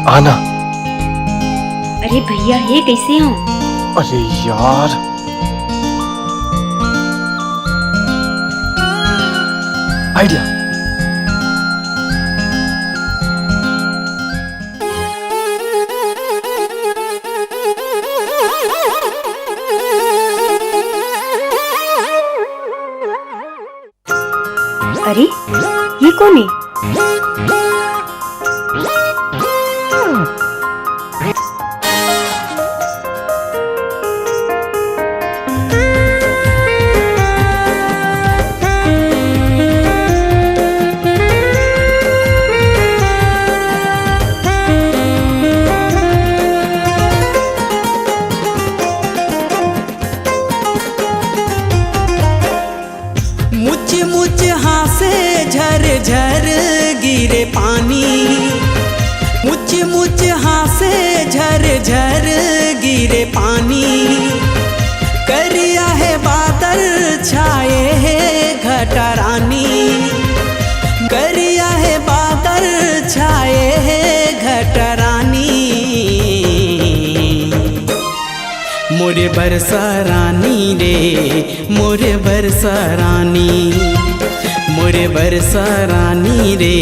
आना। अरे भैया, ये कैसे हो? अरे यार, आइडिया। अरे ये कौन है? मुझ मुझ हासे झर झर गिरे पानी, मुझ मुझ हासे झर झर गिरे पानी। करिया है बादल छाए है घटरानी, करिया है बादल छाए है घटरानी। मोरे बरसा रानी रे, मोरे बरसा रानी, मोरे बरसा रानी रे,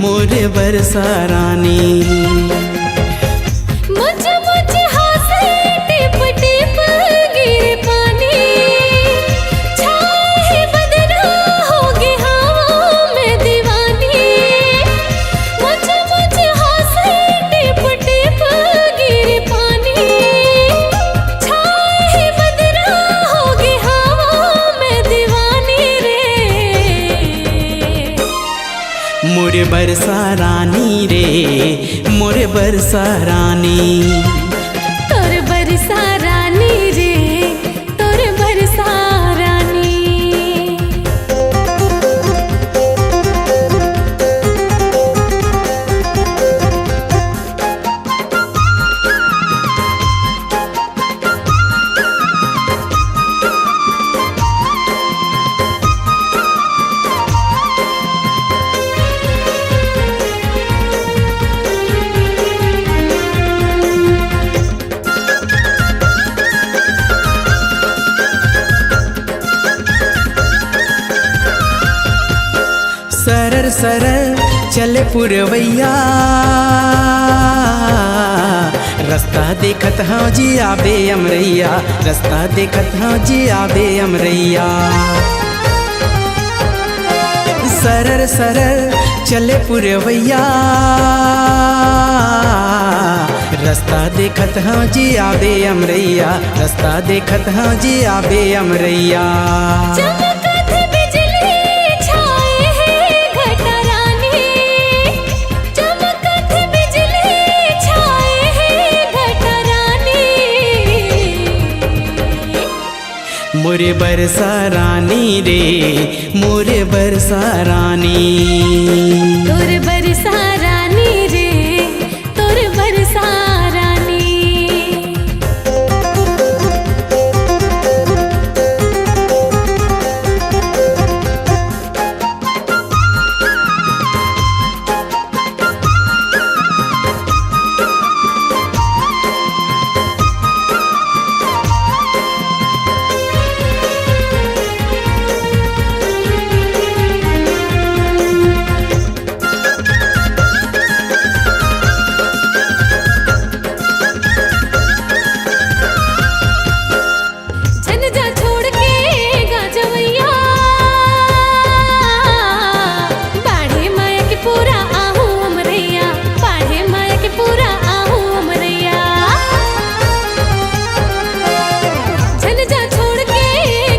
मोरे बरसा रानी। मुझ मुझ हासे टिप टिप गिरे पानी, छाए है बदरा होगी हवा में दीवानी। मुझ मुझ हासे टिप टिप गिरे पानी, छाए है बदरा होगी हवा में दीवानी रे। मोरे बरसा रानी रे, मोरे बरसा रानी। तोर बरसा रानी रे, तोर बरसा रानी। सरर सरर चले पुरवैया, रास्ता देखत हाँ जी आबे अमरैया, रास्ता देखत हाँ जी आबे अमरैया। सरर सरर चले पुरवैया, रास्ता देखत हाँ जी आबे अमरैया, रास्ता देखत हाँ जी आबे अमरैया। चमकत बिजली छाए है घटरानी, चमकत बिजली छाए है घटरानी। मोरे बरसा रानी रे, मोरे बरसा रानी। तोर बरसा रानी रे, तोर बरसा रानी। जन जा छोड़ के गाजवैया, बाढ़े माया के पूरा आहू अमरैया, बाढ़े माया के पूरा आहू अमरैया। जन जा छोड़ के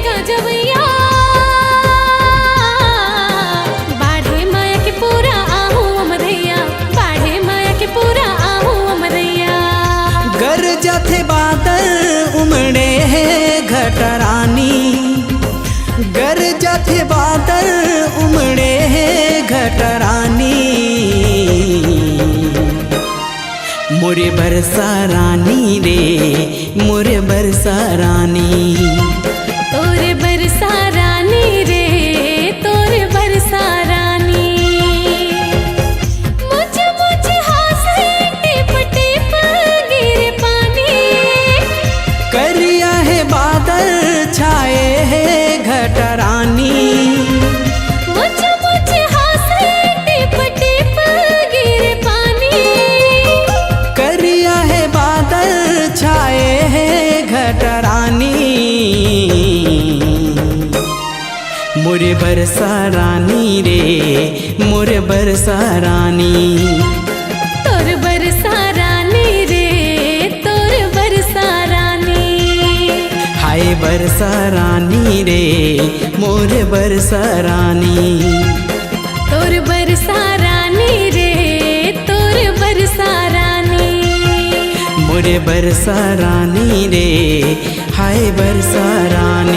गाजवैया, बाढ़े माया के पूरा आहू अमरैया, बाढ़े माया के पूरा आहू अमरैया। गर जाथे बादल उमड़े है घटरानी, गर जाथे बादल उमड़े है घटरानी। मोरे बरसा रानी रे, मोरे बरसा रानी। तोर बरसा रानी रे, तोर बरसा रानी। मुझ मुझ हासे करिया है बादल छाए है घटरानी, मुझ मुझ हासे टिप टिप गिरे पानी, करिया है बादल छाए है घटरानी। मोरे बरसा रानी रे मोरे बरसा रानी, तोर बरसा रानी रे तोर बरसा रानी, हाय बरसा रानी रे मोरे बरसा रानी, तोर बरसा रानी रे तोर बरसा रानी, मोरे बरसा रानी रे हाय बरसा रानी।